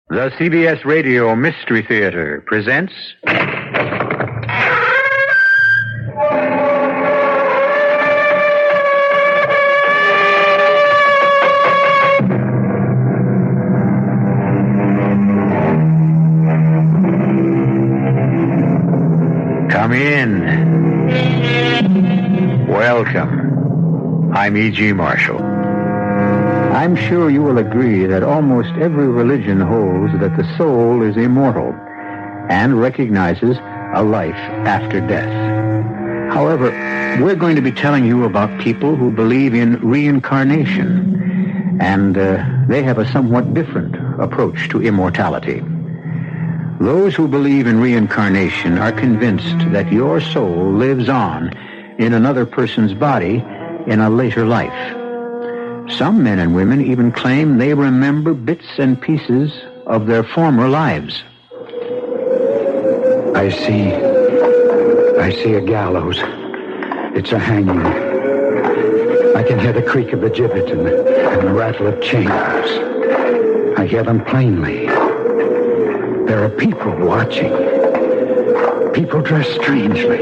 The CBS Radio Mystery Theater presents... Come in. Welcome. I'm E.G. Marshall. I'm sure you will agree that almost every religion holds that the soul is immortal and recognizes a life after death. However, we're going to be telling you about people who believe in reincarnation, and they have a somewhat different approach to immortality. Those who believe in reincarnation are convinced that your soul lives on in another person's body in a later life. Some men and women even claim they remember bits and pieces of their former lives. I see a gallows. It's a hanging. I can hear the creak of the gibbet and the rattle of chains. I hear them plainly. There are people watching. People dressed strangely.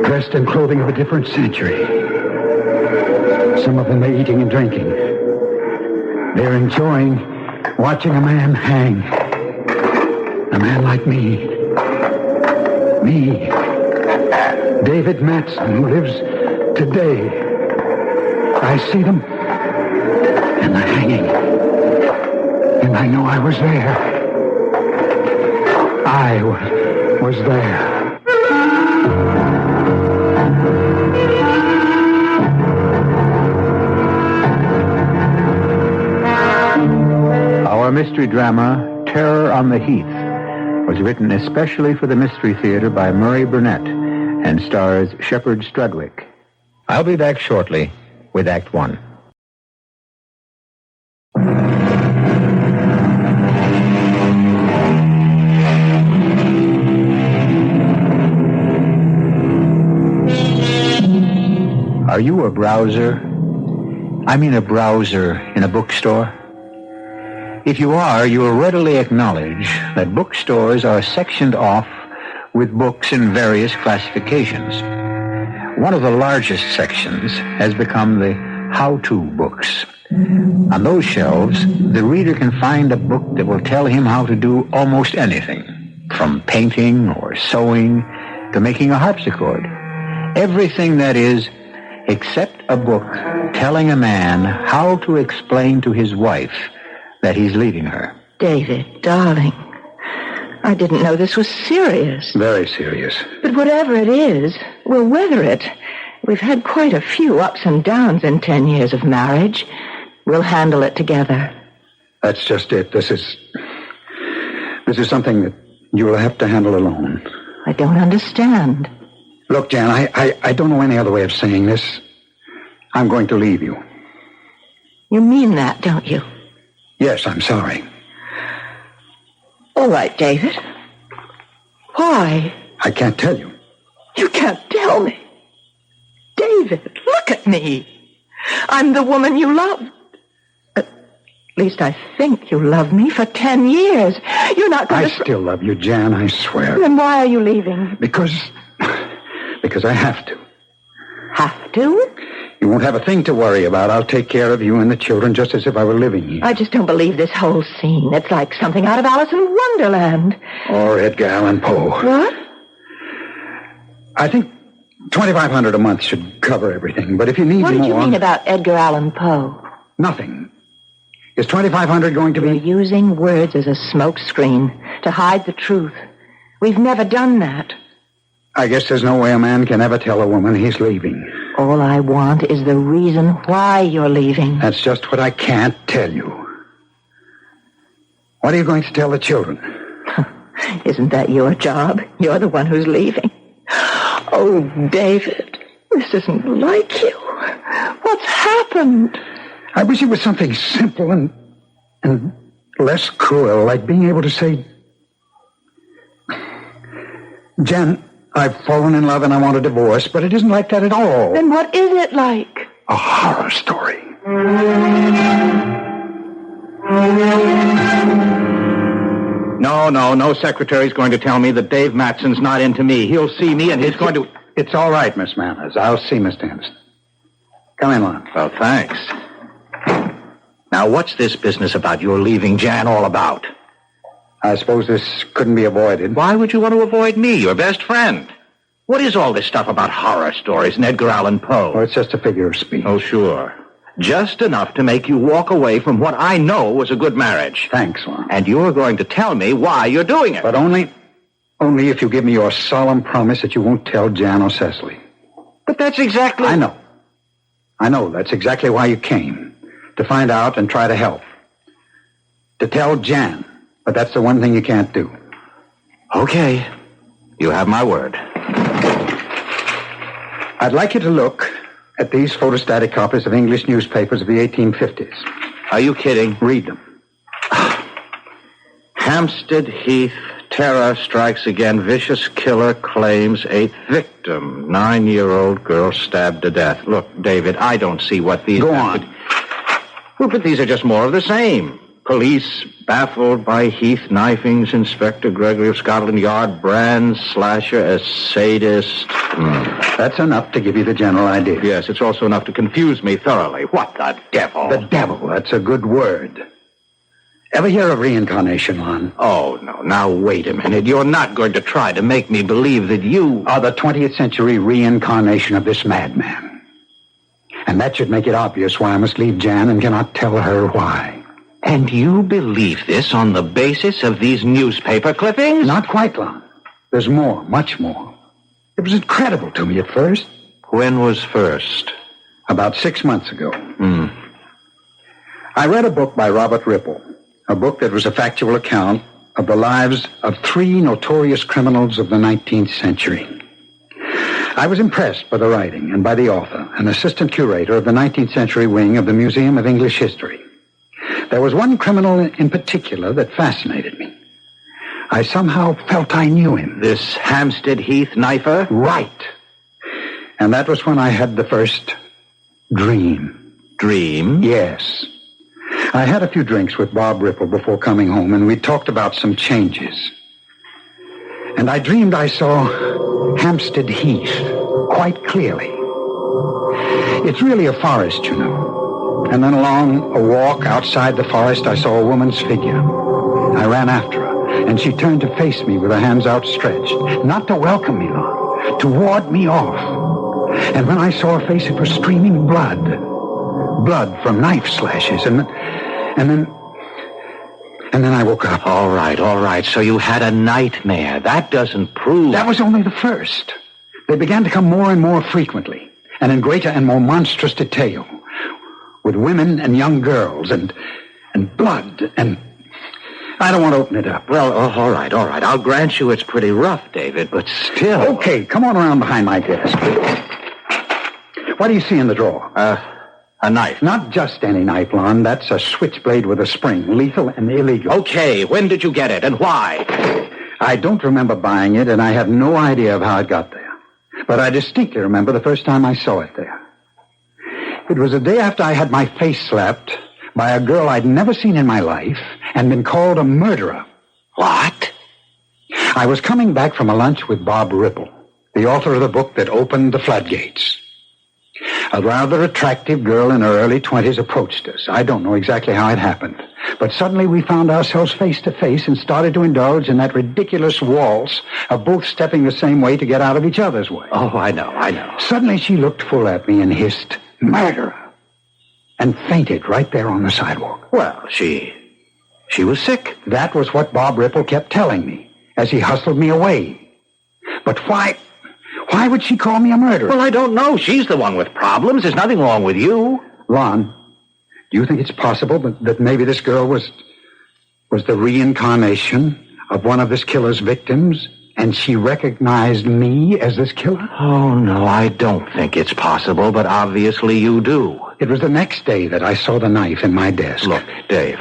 Dressed in clothing of a different century. Some of them are eating and drinking. They're enjoying watching a man hang. A man like me. Me. David Matson, who lives today. I see them. And they're hanging. And I know I was there. I was there. Our mystery drama, Terror on the Heath, was written especially for the Mystery Theater by Burnett and stars Sheppard Strudwick. I'll be back shortly with Act One. Are you a browser? I mean a browser in a bookstore? If you are, you will readily acknowledge that bookstores are sectioned off with books in various classifications. One of the largest sections has become the how-to books. On those shelves, the reader can find a book that will tell him how to do almost anything, from painting or sewing to making a harpsichord. Everything, that is, except a book telling a man how to explain to his wife that he's leaving her. David, darling, I didn't know this was serious. Very serious. But whatever it is, we'll weather it. We've had quite a few ups and downs in 10 years of marriage. We'll handle it together. That's just it. This is something that you will have to handle alone. I don't understand. Look, Jan, I don't know any other way of saying this. I'm going to leave you. You mean that, don't you? Yes, I'm sorry. All right, David. Why? I can't tell you. You can't tell me. David, look at me. I'm the woman you loved. At least I think you loved me for 10 years. You're not going to... I still love you, Jan, I swear. Then why are you leaving? Because I have to. Have to? You won't have a thing to worry about. I'll take care of you and the children just as if I were living here. I just don't believe this whole scene. It's like something out of Alice in Wonderland. Or Edgar Allan Poe. What? I think $2,500 a month should cover everything. But if you need more... What did you mean about Edgar Allan Poe? Nothing. Is $2,500 going to be... You're using words as a smokescreen to hide the truth. We've never done that. I guess there's no way a man can ever tell a woman he's leaving. All I want is the reason why you're leaving. That's just what I can't tell you. What are you going to tell the children? Isn't that your job? You're the one who's leaving. Oh, David, this isn't like you. What's happened? I wish it was something simple and less cruel, like being able to say, Jan, I've fallen in love and I want a divorce, but it isn't like that at all. Then what is it like? A horror story. No secretary's going to tell me that Dave Matson's not into me. He'll see me and he's going to... It's all right, Miss Manners. I'll see Mr. Henderson. Come in, Lon. Well, thanks. Now, what's this business about your leaving Jan all about? I suppose this couldn't be avoided. Why would you want to avoid me, your best friend? What is all this stuff about horror stories and Edgar Allan Poe? Oh, it's just a figure of speech. Oh, sure. Just enough to make you walk away from what I know was a good marriage. Thanks, Lon. And you're going to tell me why you're doing it. But only if you give me your solemn promise that you won't tell Jan or Cecily. But that's exactly... I know. That's exactly why you came. To find out and try to help. To tell Jan. But that's the one thing you can't do. Okay. You have my word. I'd like you to look at these photostatic copies of English newspapers of the 1850s. Are you kidding? Read them. Hampstead Heath, terror strikes again. Vicious killer claims 8th victim. 9-year-old girl stabbed to death. Look, David, I don't see what these... Go on. Well, but these are just more of the same. Police baffled by Heath knifings. Inspector Gregory of Scotland Yard brands slasher as sadist. That's enough to give you the general idea. Yes, it's also enough to confuse me thoroughly. What the devil? The devil, that's a good word. Ever hear of reincarnation, Lon? Oh, no. Now, wait a minute. You're not going to try to make me believe that you... are the 20th century reincarnation of this madman. And that should make it obvious why I must leave Jan and cannot tell her why. And you believe this on the basis of these newspaper clippings? Not quite, Lon. There's more, much more. It was incredible to me at first. When was first? About 6 months ago. I read a book by Robert Ripple, a book that was a factual account of the lives of 3 notorious criminals of the 19th century. I was impressed by the writing and by the author, an assistant curator of the 19th century wing of the Museum of English History. There was one criminal in particular that fascinated me. I somehow felt I knew him. This Hampstead Heath knifer? Right. And that was when I had the first dream. Dream? Yes. I had a few drinks with Bob Ripple before coming home, and we talked about some changes. And I dreamed I saw Hampstead Heath quite clearly. It's really a forest, you know. And then along a walk outside the forest, I saw a woman's figure. I ran after her, and she turned to face me with her hands outstretched, not to welcome me, Lon, to ward me off. And when I saw her face, it was streaming blood. Blood from knife slashes, and then I woke up. All right. So you had a nightmare. That doesn't prove... That was only the first. They began to come more and more frequently, and in greater and more monstrous detail, with women and young girls, and blood, and... I don't want to open it up. Well, all right. I'll grant you it's pretty rough, David, but still... Okay, come on around behind my desk. What do you see in the drawer? A knife. Not just any knife, Lon. That's a switchblade with a spring, lethal and illegal. Okay, when did you get it, and why? I don't remember buying it, and I have no idea of how it got there. But I distinctly remember the first time I saw it there. It was the day after I had my face slapped by a girl I'd never seen in my life and been called a murderer. What? I was coming back from a lunch with Bob Ripple, the author of the book that opened the floodgates. A rather attractive girl in her early 20s approached us. I don't know exactly how it happened, but suddenly we found ourselves face to face and started to indulge in that ridiculous waltz of both stepping the same way to get out of each other's way. Oh, I know. Suddenly she looked full at me and hissed, "Murderer," and fainted right there on the sidewalk. Well, she was sick. That was what Bob Ripple kept telling me as he hustled me away. But why would she call me a murderer? Well, I don't know. She's the one with problems. There's nothing wrong with you. Lon, do you think it's possible that maybe this girl was the reincarnation of one of this killer's victims, and she recognized me as this killer? Oh, no, I don't think it's possible, but obviously you do. It was the next day that I saw the knife in my desk. Look, Dave,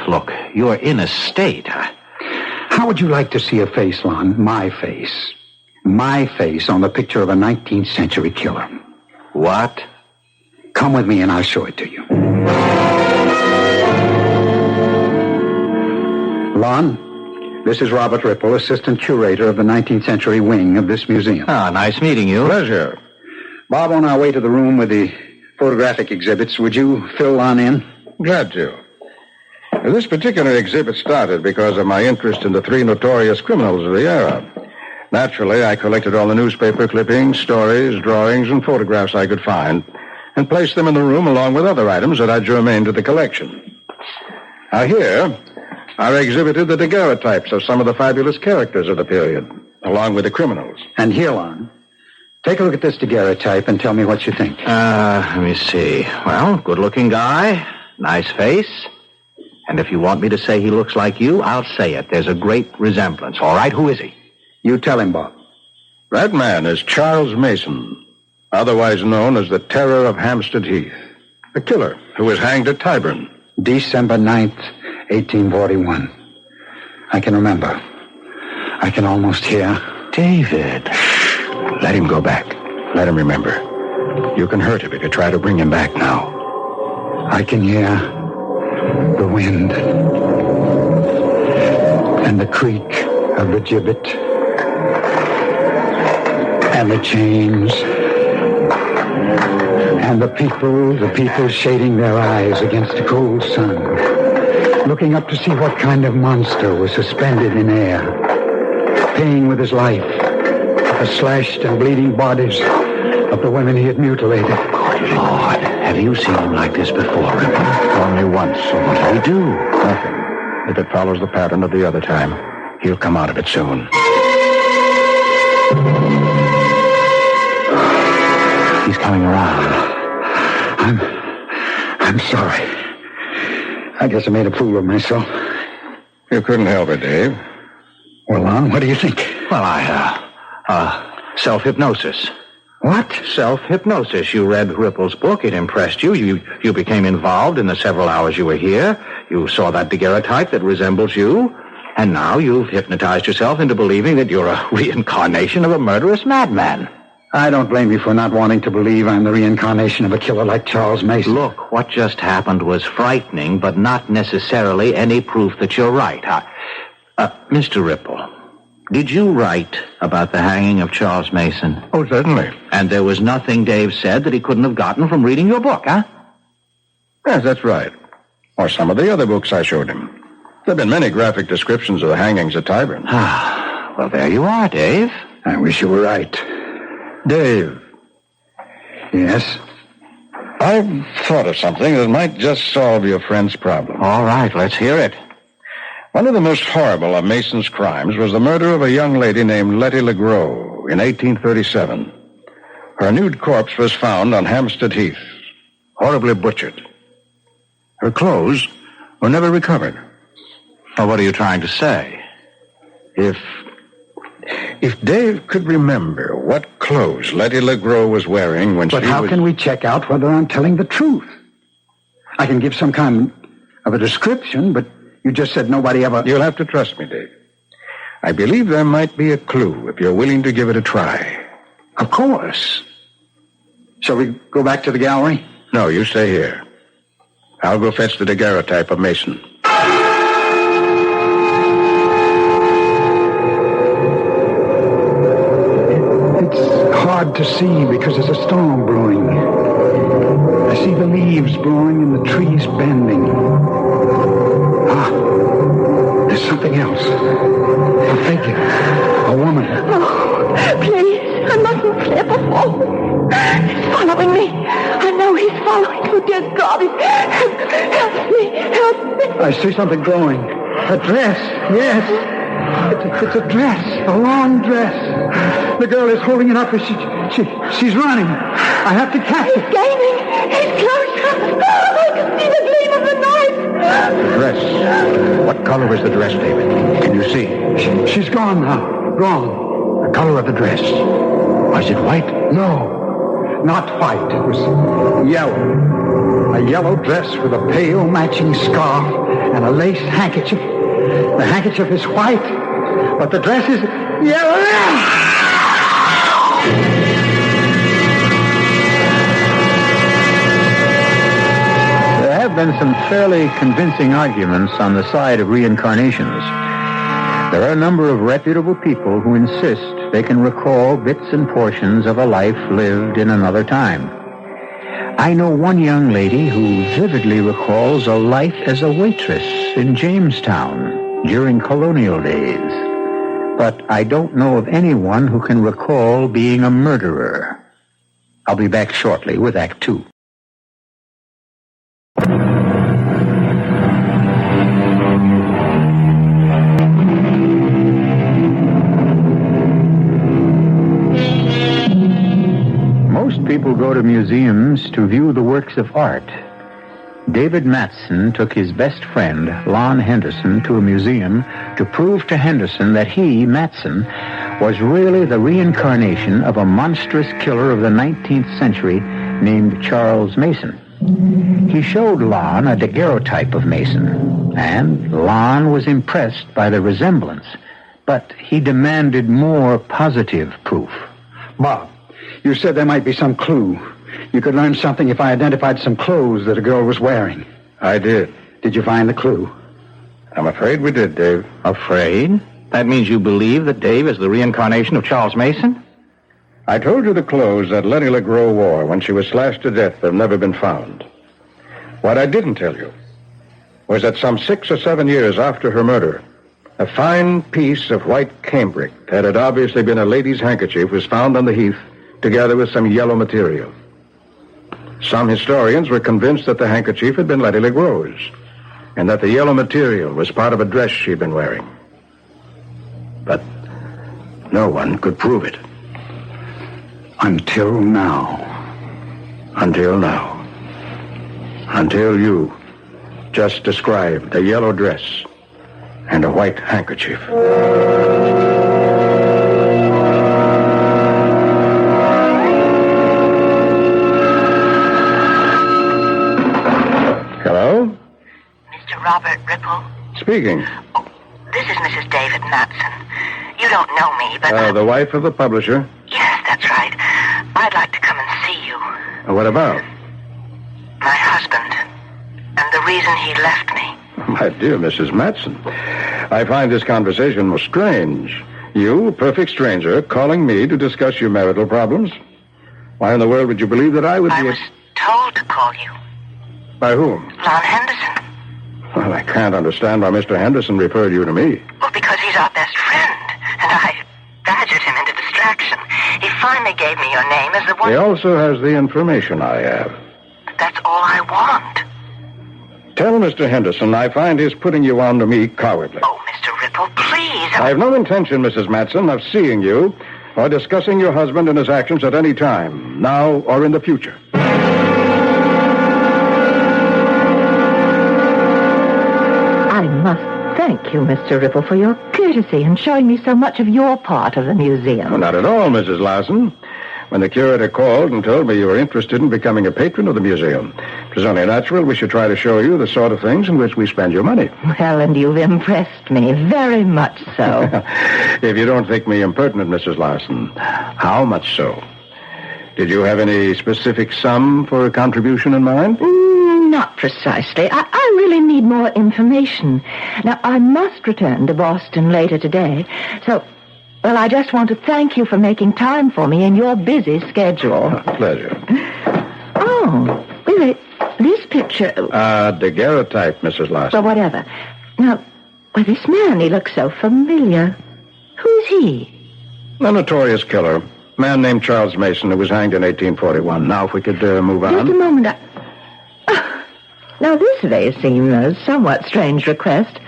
you're in a state. How would you like to see a face, Lon? My face. My face on the picture of a 19th century killer. What? Come with me and I'll show it to you. Lon, This is Robert Ripple, assistant curator of the 19th century wing of this museum. Ah, nice meeting you. Pleasure. Bob, on our way to the room with the photographic exhibits, would you fill on in? Glad to. This particular exhibit started because of my interest in the three notorious criminals of the era. Naturally, I collected all the newspaper clippings, stories, drawings, and photographs I could find and placed them in the room along with other items that are germane to the collection. Now here are exhibited the daguerreotypes of some of the fabulous characters of the period, along with the criminals. And here, Lon, take a look at this daguerreotype and tell me what you think. Let me see. Well, good-looking guy, nice face. And if you want me to say he looks like you, I'll say it. There's a great resemblance. All right, who is he? You tell him, Bob. That man is Charles Mason, otherwise known as the Terror of Hampstead Heath, the killer who was hanged at Tyburn. December 9th, 1841. I can remember. I can almost hear. David. Let him go back. Let him remember. You can hurt him if you try to bring him back now. I can hear the wind and the creak of the gibbet and the chains and the people shading their eyes against the cold sun, looking up to see what kind of monster was suspended in air, paying with his life the slashed and bleeding bodies of the women he had mutilated. Good Lord, have you seen him like this before, Ripple? Only once. So what did he do? Nothing. If it follows the pattern of the other time, he'll come out of it soon. He's coming around. I'm sorry. I guess I made a fool of myself. You couldn't help it, Dave. Well, Lon, what do you think? Well, self-hypnosis. What? Self-hypnosis. You read Ripple's book. It impressed you. You became involved in the several hours you were here. You saw that daguerreotype that resembles you. And now you've hypnotized yourself into believing that you're a reincarnation of a murderous madman. I don't blame you for not wanting to believe I'm the reincarnation of a killer like Charles Mason. Look, what just happened was frightening, but not necessarily any proof that you're right. Mr. Ripple, did you write about the hanging of Charles Mason? Oh, certainly. And there was nothing Dave said that he couldn't have gotten from reading your book, huh? Yes, that's right. Or some of the other books I showed him. There have been many graphic descriptions of the hangings at Tyburn. Well, there you are, Dave. I wish you were right. Dave. Yes? I've thought of something that might just solve your friend's problem. All right, let's hear it. One of the most horrible of Mason's crimes was the murder of a young lady named Letty LeGros in 1837. Her nude corpse was found on Hampstead Heath, horribly butchered. Her clothes were never recovered. Well, what are you trying to say? If Dave could remember what clothes Letty LeGros was wearing when But she how can we check out whether I'm telling the truth? I can give some kind of a description, but you just said nobody ever... You'll have to trust me, Dave. I believe there might be a clue if you're willing to give it a try. Of course. Shall we go back to the gallery? No, you stay here. I'll go fetch the daguerreotype of Mason. It's hard to see because there's a storm brewing. I see the leaves blowing and the trees bending. There's something else. A figure. A woman. Oh, please, I mustn't slip or fall. He's following me. I know he's following. Oh, dear God, help me. I see something glowing. A dress, yes. It's a dress, a long dress. The girl is holding it up as she's running. I have to catch He's her. gaining. He's closer. Oh, I can see the gleam of the knife. The dress. What color is the dress, David? Can you see? She's gone now. Gone. The color of the dress. Was it white? No, not white. It was yellow. A yellow dress with a pale matching scarf and a lace handkerchief. The handkerchief is white, but the dress is yellow. There have been some fairly convincing arguments on the side of reincarnations. There are a number of reputable people who insist they can recall bits and portions of a life lived in another time. I know one young lady who vividly recalls a life as a waitress in Jamestown during colonial days. But I don't know of anyone who can recall being a murderer. I'll be back shortly with Act Two. Most people go to museums to view the works of art. David Matson took his best friend, Lon Henderson, to a museum to prove to Henderson that he, Matson, was really the reincarnation of a monstrous killer of the 19th century named Charles Mason. He showed Lon a daguerreotype of Mason, and Lon was impressed by the resemblance, but he demanded more positive proof. Bob, you said there might be some clue. You could learn something if I identified some clothes that a girl was wearing. I did. Did you find the clue? I'm afraid we did, Dave. Afraid? That means you believe that Dave is the reincarnation of Charles Mason? I told you the clothes that Letty LeGros wore when she was slashed to death have never been found. What I didn't tell you was that some 6 or 7 years after her murder, a fine piece of white cambric that had obviously been a lady's handkerchief was found on the Heath together with some yellow material. Some historians were convinced that the handkerchief had been Letty LeGros and that the yellow material was part of a dress she'd been wearing. But no one could prove it. Until now. Until now. Until you just described a yellow dress and a white handkerchief. Hello? Mr. Robert Ripple? Speaking. Oh, this is Mrs. David Matson. You don't know me, but... The wife of the publisher? Yes, that's right. I'd like to come and see you. What about? My husband. And the reason he left me. My dear Mrs. Matson, I find this conversation most strange. You, a perfect stranger, calling me to discuss your marital problems? Why in the world would you believe that I would I be... was told to call you. By whom? Lon Henderson. Well, I can't understand why Mr. Henderson referred you to me. Well, because he's our best friend. And I badgered him into distraction. He finally gave me your name as the one... He also has the information I have. But that's all I want. Tell Mr. Henderson I find his putting you on to me cowardly. Oh, Mr. Ripple, please. I have no intention, Mrs. Matson, of seeing you or discussing your husband and his actions at any time, now or in the future. I must thank you, Mr. Ripple, for your courtesy and showing me so much of your part of the museum. Well, not at all, Mrs. Larson. When the curator called and told me you were interested in becoming a patron of the museum, it was only natural we should try to show you the sort of things in which we spend your money. Well, and you've impressed me, very much so. If you don't think me impertinent, Mrs. Larson, how much so? Did you have any specific sum for a contribution in mind? Not precisely. I really need more information. Now, I must return to Boston later today, so... Well, I just want to thank you for making time for me in your busy schedule. Pleasure. Oh, wait, this picture... Daguerreotype, Mrs. Larson. Well, whatever. Now, this man, he looks so familiar. Who's he? A notorious killer. A man named Charles Mason who was hanged in 1841. Now, if we could move on. Just a moment. Now, this may seem a somewhat strange request,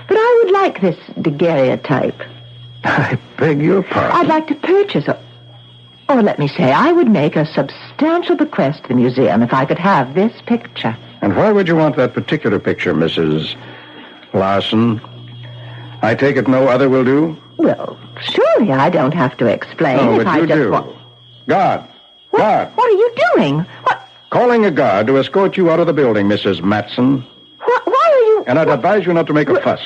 but I would like this daguerreotype. I beg your pardon? I'd like to purchase or let me say, I would make a substantial bequest to the museum if I could have this picture. And why would you want that particular picture, Mrs. Larson? I take it no other will do? Well, surely I don't have to explain. No, if but I you just do. Want... Guard. What? Guard. What are you doing? What? Calling a guard to escort you out of the building, Mrs. Matson. Why are you... And I'd advise you not to make a fuss.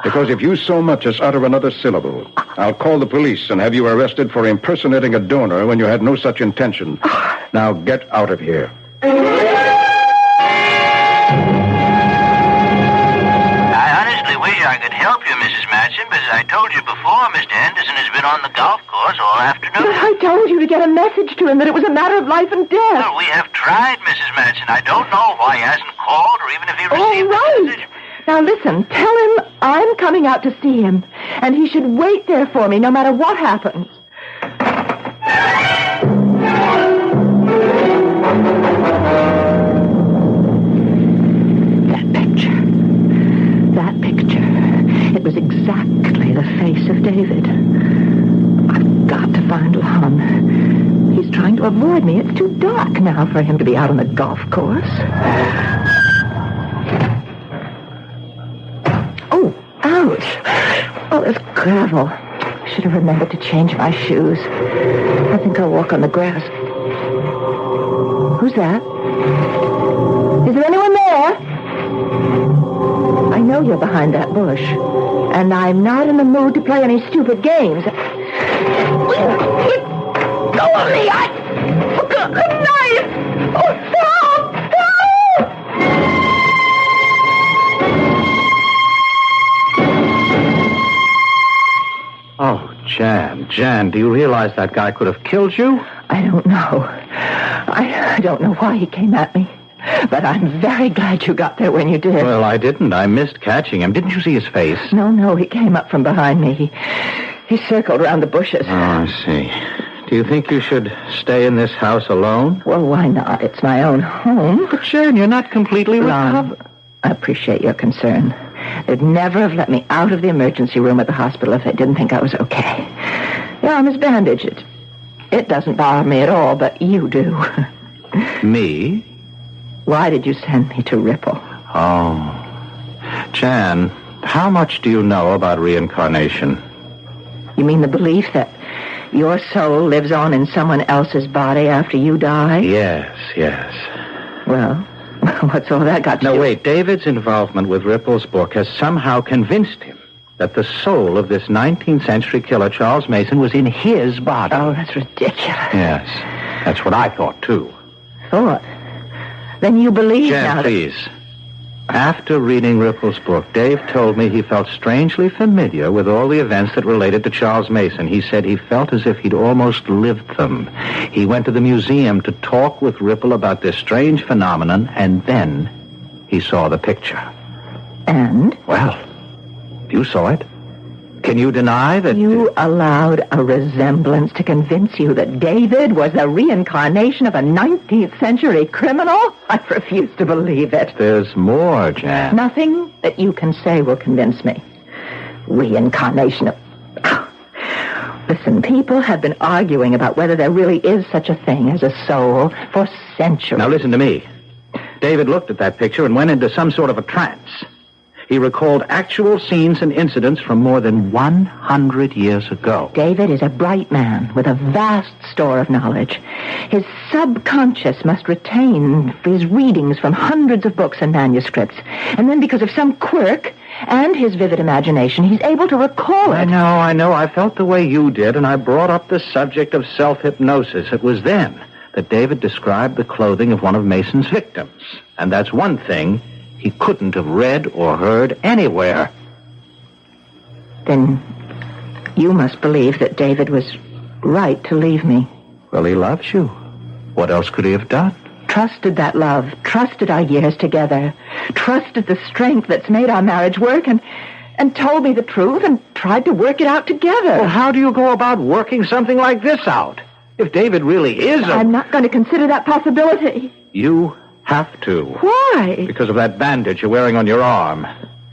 Because if you so much as utter another syllable, I'll call the police and have you arrested for impersonating a donor when you had no such intention. Now get out of here. I honestly wish I could help you, Mrs. Matson, as I told you before, Mr. Henderson has been on the golf course all afternoon. But I told you to get a message to him that it was a matter of life and death. Well, we have tried, Mrs. Madsen. I don't know why he hasn't called or even if he received All right. the message. Now listen, tell him I'm coming out to see him, and he should wait there for me no matter what happens. That picture. It was exactly the face of David. I've got to find Lon. He's trying to avoid me. It's too dark now for him to be out on the golf course. Oh, ouch. Oh, there's gravel. Should have remembered to change my shoes. I think I'll walk on the grass. Who's that? Is there anyone there? I know you're behind that bush, and I'm not in the mood to play any stupid games. Go on me! I've got a knife! Oh, help! Help! Oh, Jan, do you realize that guy could have killed you? I don't know. I don't know why he came at me. But I'm very glad you got there when you did. Well, I didn't. I missed catching him. Didn't you see his face? No, he came up from behind me. He circled around the bushes. Oh, I see. Do you think you should stay in this house alone? Well, why not? It's my own home. But, Jan, you're not completely recovered. I appreciate your concern. They'd never have let me out of the emergency room at the hospital if they didn't think I was okay. Your arm is bandaged. It doesn't bother me at all, but you do. Me? Why did you send me to Ripple? Oh. Jan, how much do you know about reincarnation? You mean the belief that your soul lives on in someone else's body after you die? Yes. Well, what's all that got to do? No, wait. David's involvement with Ripple's book has somehow convinced him that the soul of this 19th century killer, Charles Mason, was in his body. Oh, that's ridiculous. Yes. That's what I thought, too. Thought? Then you believe now Jan, that... please. After reading Ripple's book, Dave told me he felt strangely familiar with all the events that related to Charles Mason. He said he felt as if he'd almost lived them. He went to the museum to talk with Ripple about this strange phenomenon, and then he saw the picture. And? Well, you saw it. Can you deny that... You allowed a resemblance to convince you that David was the reincarnation of a 19th century criminal? I refuse to believe it. There's more, Jan. Nothing that you can say will convince me. Reincarnation of... Listen, people have been arguing about whether there really is such a thing as a soul for centuries. Now listen to me. David looked at that picture and went into some sort of a trance. He recalled actual scenes and incidents from more than 100 years ago. David is a bright man with a vast store of knowledge. His subconscious must retain his readings from hundreds of books and manuscripts. And then because of some quirk and his vivid imagination, he's able to recall it. I know. I felt the way you did, and I brought up the subject of self-hypnosis. It was then that David described the clothing of one of Mason's victims. And that's one thing he couldn't have read or heard anywhere. Then you must believe that David was right to leave me. Well, he loves you. What else could he have done? Trusted that love, trusted our years together, trusted the strength that's made our marriage work, and told me the truth and tried to work it out together. Well, how do you go about working something like this out? If David really is I'm not going to consider that possibility. You have to. Why? Because of that bandage you're wearing on your arm.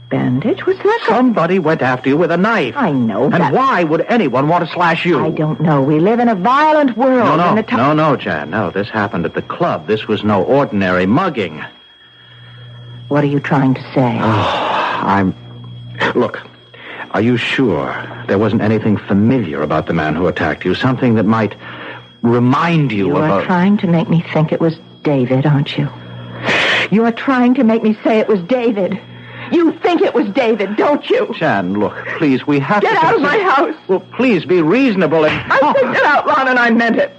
Bandage? What's that? Somebody went after you with a knife. I know. And why would anyone want to slash you? I don't know. We live in a violent world. No, Jan. No, this happened at the club. This was no ordinary mugging. What are you trying to say? Look, are you sure there wasn't anything familiar about the man who attacked you? Something that might remind you of... You are trying to make me think it was David, aren't you? You are trying to make me say it was David. You think it was David, don't you? Jan, look, please, we have to... Get out of my house! Well, please, be reasonable and... I said get out, Lon, and I meant it.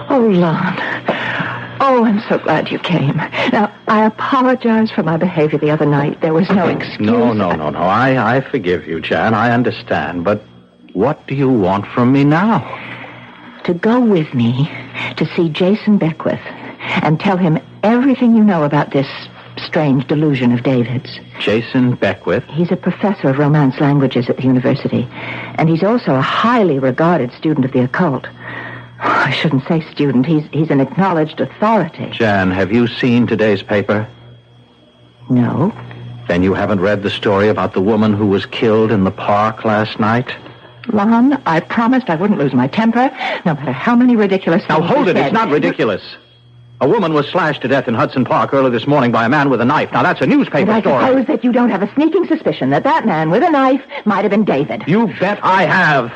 Oh, Lon, Oh, I'm so glad you came. Now, I apologize for my behavior the other night. There was no excuse. No. I forgive you, Jan. I understand. But what do you want from me now? To go with me to see Jason Beckwith and tell him everything you know about this strange delusion of David's. Jason Beckwith? He's a professor of Romance languages at the university, and he's also a highly regarded student of the occult. I shouldn't say student. He's an acknowledged authority. Jan, have you seen today's paper? No. Then you haven't read the story about the woman who was killed in the park last night? Lon, I promised I wouldn't lose my temper, no matter how many ridiculous things Now hold you it. said. It's not ridiculous. A woman was slashed to death in Hudson Park early this morning by a man with a knife. Now, that's a newspaper And I story. suppose that you don't have a sneaking suspicion that man with a knife might have been David. You bet I have.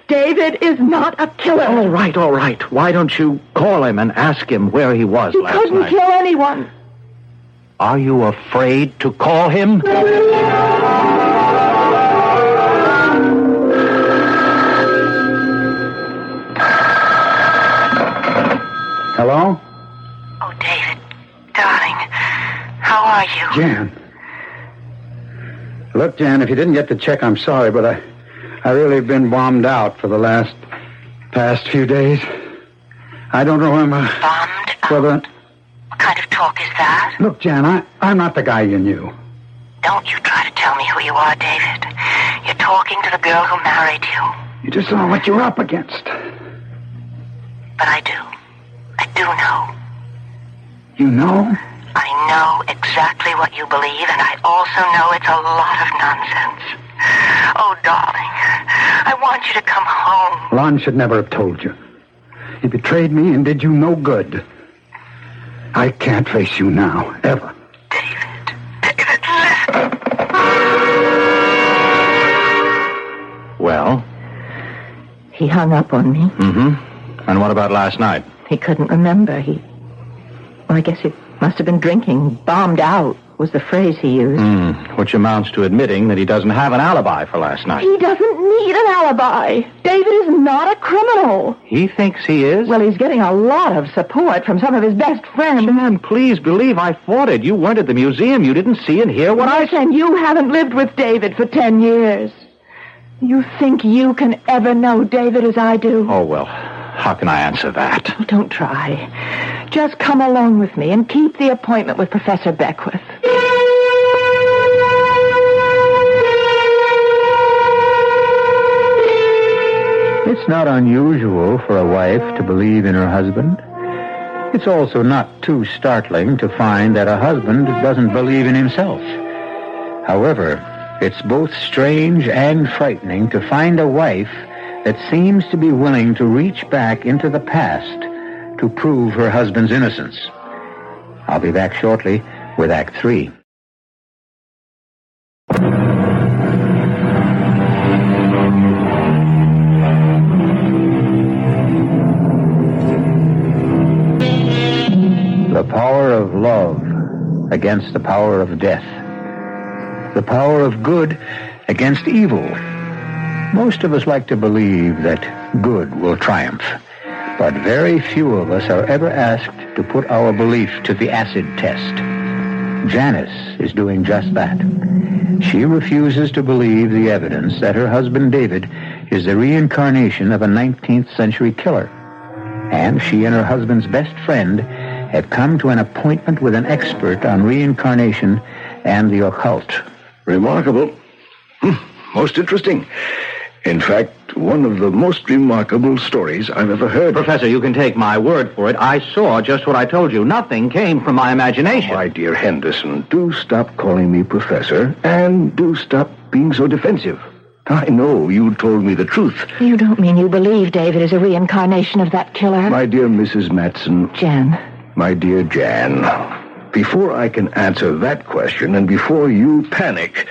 David is not a killer. All right. Why don't you call him and ask him where he was He last couldn't night? kill anyone. Are you afraid to call him? Hello? Oh, David, darling, how are you? Jan. Look, Jan, if you didn't get the check, I'm sorry, but I really have been bombed out for the past few days. I don't remember Bombed out? whether... What kind of talk is that? Look, Jan, I'm not the guy you knew. Don't you try to tell me who you are, David. You're talking to the girl who married you. You just don't know what you're up against. But I do. I do know. You know? I know exactly what you believe, and I also know it's a lot of nonsense. Oh, darling, I want you to come home. Lon should never have told you. He betrayed me and did you no good. I can't face you now, ever. David, listen. Well? He hung up on me. Mm-hmm. And what about last night? He couldn't remember. Well, I guess he must have been drinking. Bombed out was the phrase he used. Which amounts to admitting that he doesn't have an alibi for last night. He doesn't need an alibi. David is not a criminal. He thinks he is? Well, he's getting a lot of support from some of his best friends. Jan, please believe I fought it. You weren't at the museum. You didn't see and hear what I said. And you haven't lived with David for 10 years. You think you can ever know David as I do? Oh, well, how can I answer that? Oh, don't try. Just come along with me and keep the appointment with Professor Beckwith. It's not unusual for a wife to believe in her husband. It's also not too startling to find that a husband doesn't believe in himself. However, it's both strange and frightening to find a wife that seems to be willing to reach back into the past to prove her husband's innocence. I'll be back shortly with Act 3. The power of love against the power of death. The power of good against evil. Most of us like to believe that good will triumph, but very few of us are ever asked to put our belief to the acid test. Janice is doing just that. She refuses to believe the evidence that her husband David is the reincarnation of a 19th century killer. And she and her husband's best friend have come to an appointment with an expert on reincarnation and the occult. Remarkable. Most interesting. In fact, one of the most remarkable stories I've ever heard. Professor, you can take my word for it. I saw just what I told you. Nothing came from my imagination. My dear Henderson, do stop calling me professor, and do stop being so defensive. I know you told me the truth. You don't mean you believe David is a reincarnation of that killer? My dear Mrs. Matson. Jan. My dear Jan, before I can answer that question and before you panic,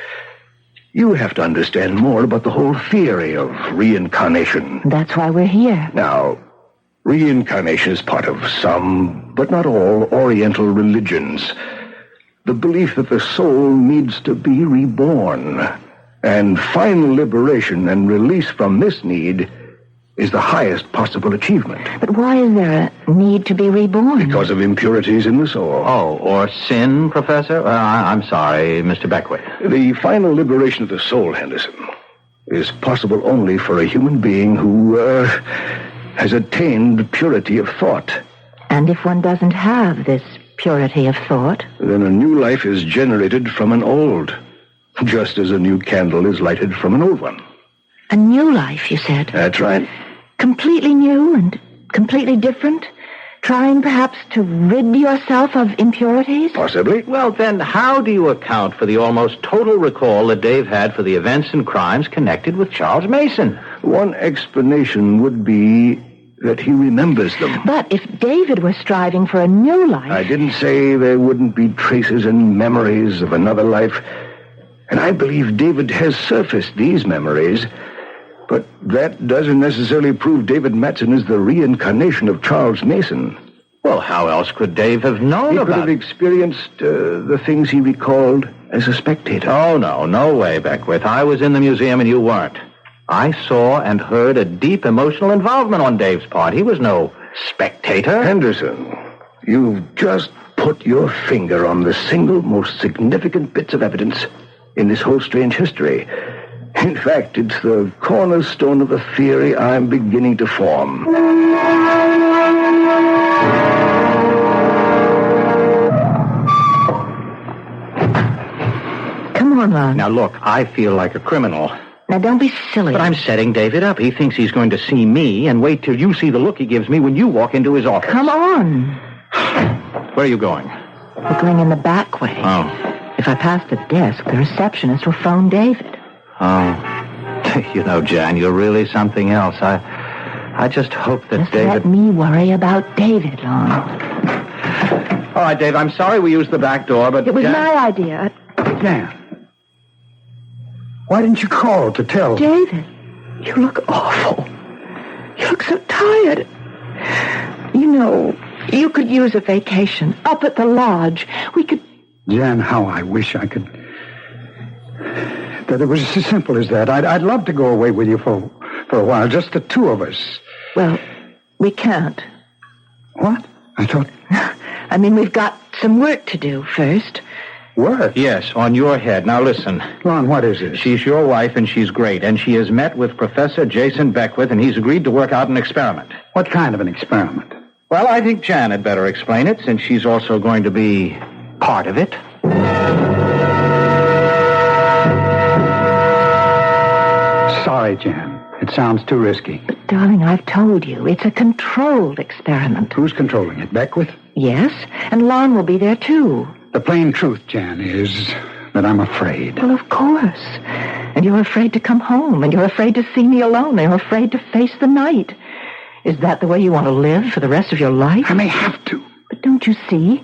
you have to understand more about the whole theory of reincarnation. That's why we're here. Now, reincarnation is part of some, but not all, Oriental religions. The belief that the soul needs to be reborn, and final liberation and release from this need is the highest possible achievement. But why is there a need to be reborn? Because of impurities in the soul. Oh, or sin, Professor? I'm sorry, Mr. Beckwith. The final liberation of the soul, Henderson, is possible only for a human being who has attained purity of thought. And if one doesn't have this purity of thought? Then a new life is generated from an old, just as a new candle is lighted from an old one. A new life, you said? That's right. Completely new and completely different? Trying perhaps to rid yourself of impurities? Possibly. Well, then, how do you account for the almost total recall that Dave had for the events and crimes connected with Charles Mason? One explanation would be that he remembers them. But if David were striving for a new life... I didn't say there wouldn't be traces and memories of another life. And I believe David has surfaced these memories. But that doesn't necessarily prove David Matson is the reincarnation of Charles Mason. Well, how else could Dave have known He about could have experienced the things he recalled as a spectator. Oh, no way, Beckwith. I was in the museum and you weren't. I saw and heard a deep emotional involvement on Dave's part. He was no spectator. Henderson, you've just put your finger on the single most significant bits of evidence in this whole strange history. In fact, it's the cornerstone of the theory I'm beginning to form. Come on, Lon. Now, look, I feel like a criminal. Now, don't be silly. But I'm setting David up. He thinks he's going to see me, and wait till you see the look he gives me when you walk into his office. Come on. Where are you going? We're going in the back way. Oh. If I pass the desk, the receptionist will phone David. Oh. You know, Jan, you're really something else. I just hope that Just David... let me worry about David, Lon. All right, Dave, I'm sorry we used the back door, but... It was Jan... my idea. Jan, why didn't you call to tell? David, you look awful. You look so tired. You know, you could use a vacation up at the lodge. We could... Jan, how I wish I could... that it was as simple as that. I'd love to go away with you for a while, just the two of us. Well, we can't. What? I thought... I mean, we've got some work to do first. Work? Yes, on your head. Now, listen. Lon, what is it? She's your wife, and she's great, and she has met with Professor Jason Beckwith, and he's agreed to work out an experiment. What kind of an experiment? Well, I think Jan had better explain it, since she's also going to be part of it. Sorry, Jan. It sounds too risky. But, darling, I've told you, it's a controlled experiment. Who's controlling it? Beckwith? Yes, and Lon will be there, too. The plain truth, Jan, is that I'm afraid. Well, of course. And you're afraid to come home, and you're afraid to see me alone, and you're afraid to face the night. Is that the way you want to live for the rest of your life? I may have to. But don't you see?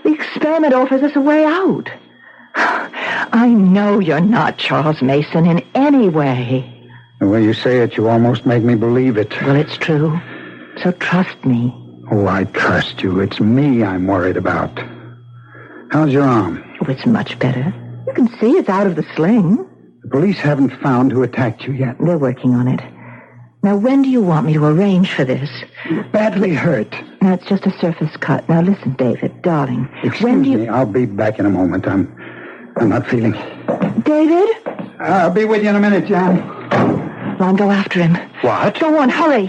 The experiment offers us a way out. I know you're not Charles Mason in any way. The way you say it, you almost make me believe it. Well, it's true. So trust me. Oh, I trust you. It's me I'm worried about. How's your arm? Oh, it's much better. You can see it's out of the sling. The police haven't found who attacked you yet. They're working on it. Now, when do you want me to arrange for this? Badly hurt. Now, it's just a surface cut. Now, listen, David, darling. Excuse me, I'll be back in a moment. I'm not feeling... David? I'll be with you in a minute, Jan. Lon, go after him. What? Go on, hurry.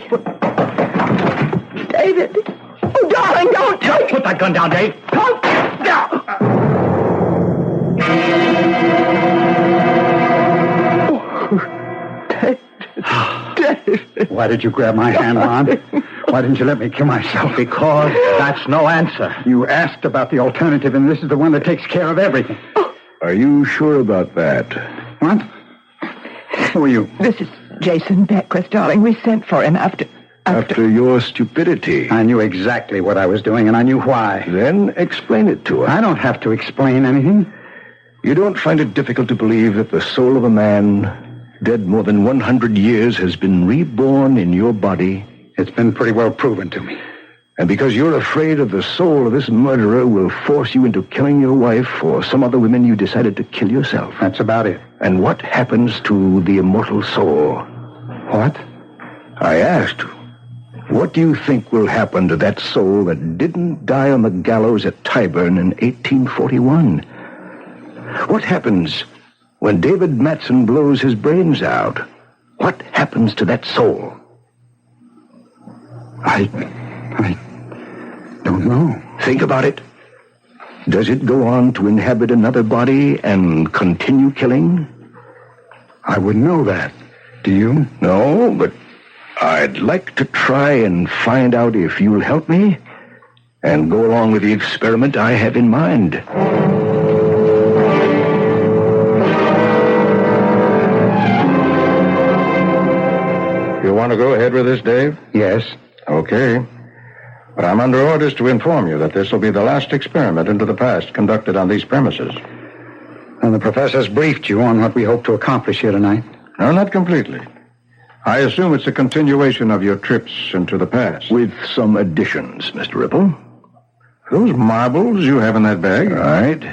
David. Oh, darling, don't. Put that gun down, Dave. Don't. David. Why did you grab my hand, Lon? Why didn't you let me kill myself? Because that's no answer. You asked about the alternative, and this is the one that takes care of everything. Are you sure about that? What? Who are you? This is Jason Beckwith, darling. We sent for him after your stupidity. I knew exactly what I was doing, and I knew why. Then explain it to us. I don't have to explain anything. You don't find it difficult to believe that the soul of a man dead more than 100 years has been reborn in your body? It's been pretty well proven to me. And because you're afraid of the soul of this murderer will force you into killing your wife or some other women, you decided to kill yourself. That's about it. And what happens to the immortal soul? What? I asked, what do you think will happen to that soul that didn't die on the gallows at Tyburn in 1841? What happens when David Matson blows his brains out? What happens to that soul? I don't know. Think about it. Does it go on to inhabit another body and continue killing? I wouldn't know that. Do you? No, but I'd like to try and find out if you'll help me and go along with the experiment I have in mind. You want to go ahead with this, Dave? Yes. Okay. But I'm under orders to inform you that this will be the last experiment into the past conducted on these premises. And the professor's briefed you on what we hope to accomplish here tonight? No, not completely. I assume it's a continuation of your trips into the past. With some additions, Mr. Ripple. Those marbles you have in that bag? Right.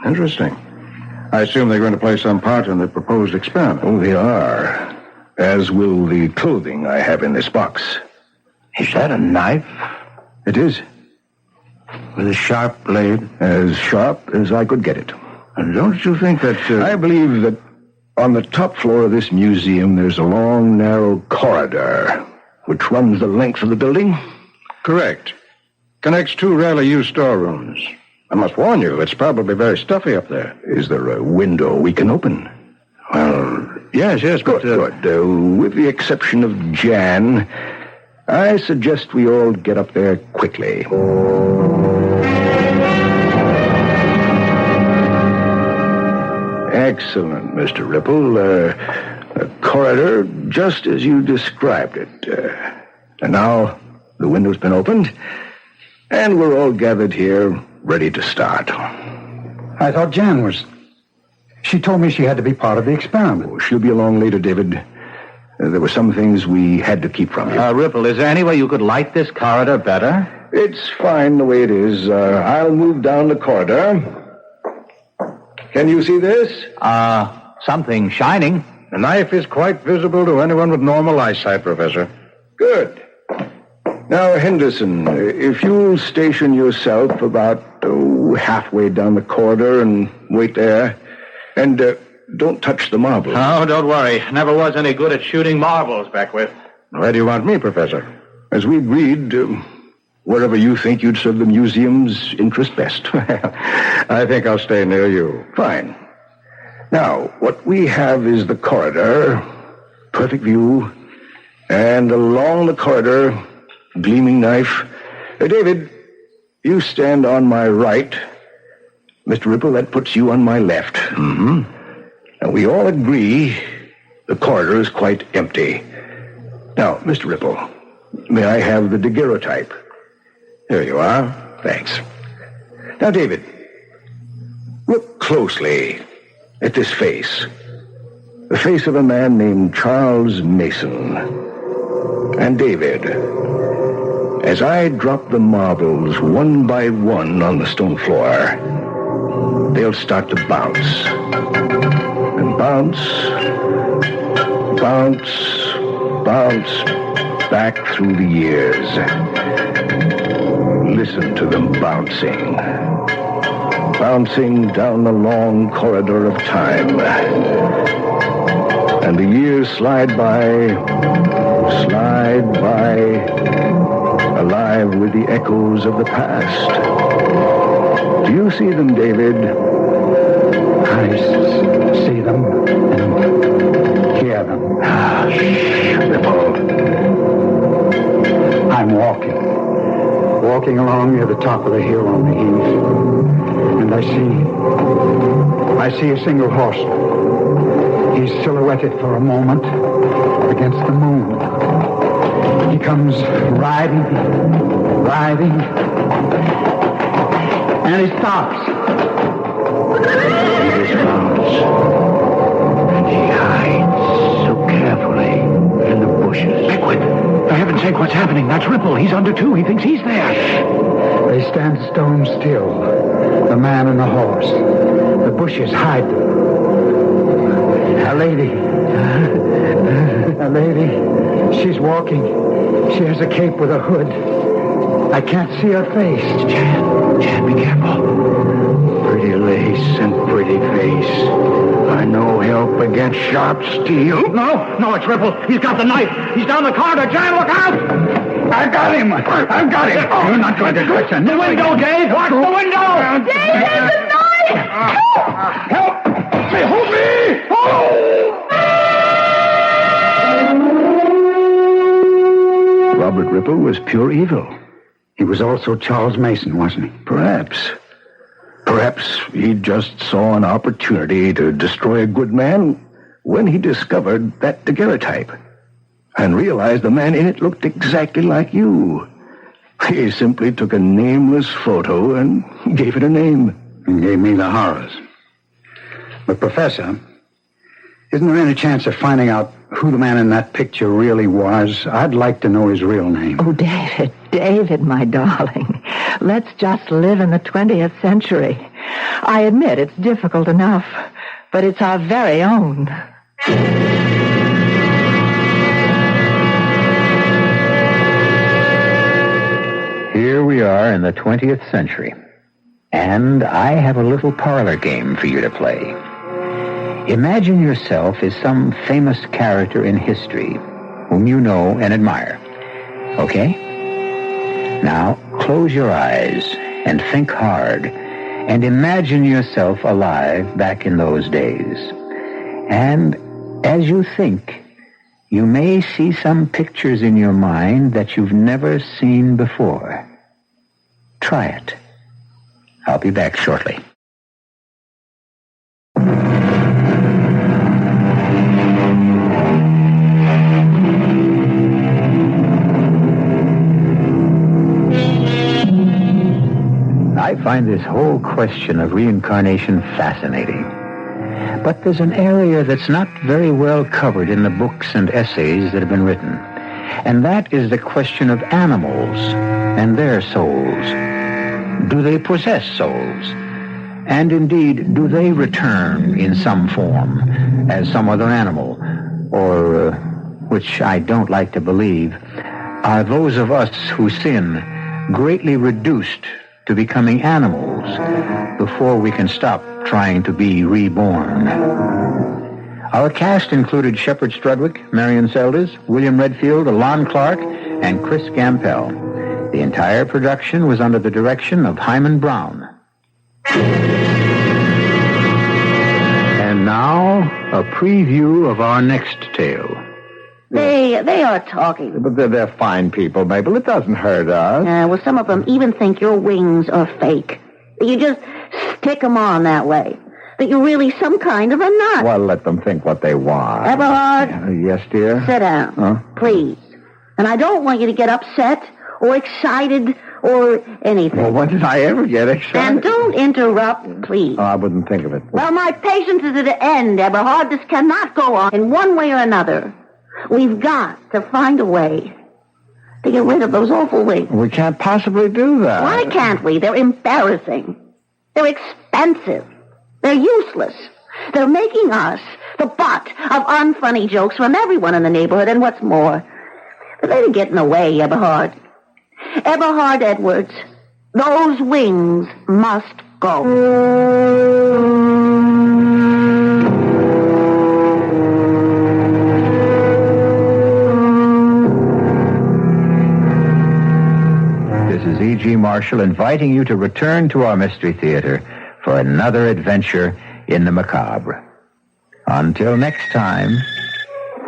Interesting. I assume they're going to play some part in the proposed experiment. Oh, they are. As will the clothing I have in this box. Is that a knife? It is. With a sharp blade? As sharp as I could get it. And don't you think that... I believe that on the top floor of this museum there's a long, narrow corridor which runs the length of the building? Correct. Connects two rarely used storerooms. I must warn you, it's probably very stuffy up there. Is there a window we can open? Well, yes, but... Good. With the exception of Jan, I suggest we all get up there quickly. Excellent, Mr. Ripple. A corridor just as you described it. And now the window's been opened, and we're all gathered here ready to start. I thought Jan was... She told me she had to be part of the experiment. Oh, she'll be along later, David. There were some things we had to keep from you. Ripple, is there any way you could light this corridor better? It's fine the way it is. I'll move down the corridor. Can you see this? Something shining. The knife is quite visible to anyone with normal eyesight, Professor. Good. Now, Henderson, if you'll station yourself about halfway down the corridor and wait there, and don't touch the marbles. Oh, don't worry. Never was any good at shooting marbles, Beckwith. Where do you want me, Professor? As we agreed, wherever you think you'd serve the museum's interest best. I think I'll stay near you. Fine. Now, what we have is the corridor, perfect view, and along the corridor, gleaming knife. David, you stand on my right. Mr. Ripple, that puts you on my left. Mm-hmm. And we all agree the corridor is quite empty. Now, Mr. Ripple, may I have the daguerreotype? Here you are. Thanks. Now, David, look closely at this face. The face of a man named Charles Mason. And David, as I drop the marbles one by one on the stone floor, they'll start to bounce. And bounce, back through the years. Listen to them bouncing down the long corridor of time. And the years slide by, alive with the echoes of the past. Do you see them, David? I see them and hear them. Ripple. I'm walking along near the top of the hill on the Heath, and I see a single horseman. He's silhouetted for a moment against the moon. He comes riding, and he stops. He dismounts, and he hides so carefully in the bushes. Beckwith, for heaven's sake, what's happening? That's Ripple. He's under two. He thinks he's there. They stand stone still, the man and the horse. The bushes hide them. A lady She's walking. She has a cape with a hood. I can't see her face. Jan, be careful. Pretty lace and pretty face. I know help against sharp steel. No, it's Ripple. He's got the knife. He's down the corridor. Jan, look out! I've got him. You're not going to touch him. The window, Dave. Watch the window. Dave, there's a knife! Help! Help me! Robert Ripple was pure evil. He was also Charles Mason, wasn't he? Perhaps he just saw an opportunity to destroy a good man when he discovered that daguerreotype and realized the man in it looked exactly like you. He simply took a nameless photo and gave it a name. And gave me the horrors. But, Professor, isn't there any chance of finding out who the man in that picture really was? I'd like to know his real name. Oh, David, my darling. Let's just live in the 20th century. I admit it's difficult enough, but it's our very own. Here we are in the 20th century, and I have a little parlor game for you to play. Imagine yourself as some famous character in history whom you know and admire. Okay? Now, close your eyes and think hard and imagine yourself alive back in those days. And as you think, you may see some pictures in your mind that you've never seen before. Try it. I'll be back shortly. I find this whole question of reincarnation fascinating. But there's an area that's not very well covered in the books and essays that have been written. And that is the question of animals and their souls. Do they possess souls? And indeed, do they return in some form as some other animal? Or, which I don't like to believe, are those of us who sin greatly reduced to becoming animals before we can stop trying to be reborn? Our cast included Sheppard Strudwick, Marian Seldes, William Redfield, Alon Clark, and Chris Gampel. The entire production was under the direction of Hyman Brown. And now, a preview of our next tale. They are talking. But they're fine people, Mabel. It doesn't hurt us. Well, some of them even think your wings are fake. That you just stick them on that way. That you're really some kind of a nut. Well, let them think what they want. Eberhard? Yes, dear? Sit down. Huh? Please. And I don't want you to get upset or excited or anything. Well, when did I ever get excited? And don't interrupt, please. Oh, I wouldn't think of it. Well, my patience is at an end, Eberhard. This cannot go on in one way or another. We've got to find a way to get rid of those awful wings. We can't possibly do that. Why can't we? They're embarrassing. They're expensive. They're useless. They're making us the butt of unfunny jokes from everyone in the neighborhood, and what's more, they're getting away, Eberhard. Eberhard Edwards, those wings must go. This is E.G. Marshall inviting you to return to our Mystery Theater for another adventure in the macabre. Until next time,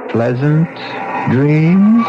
pleasant dreams.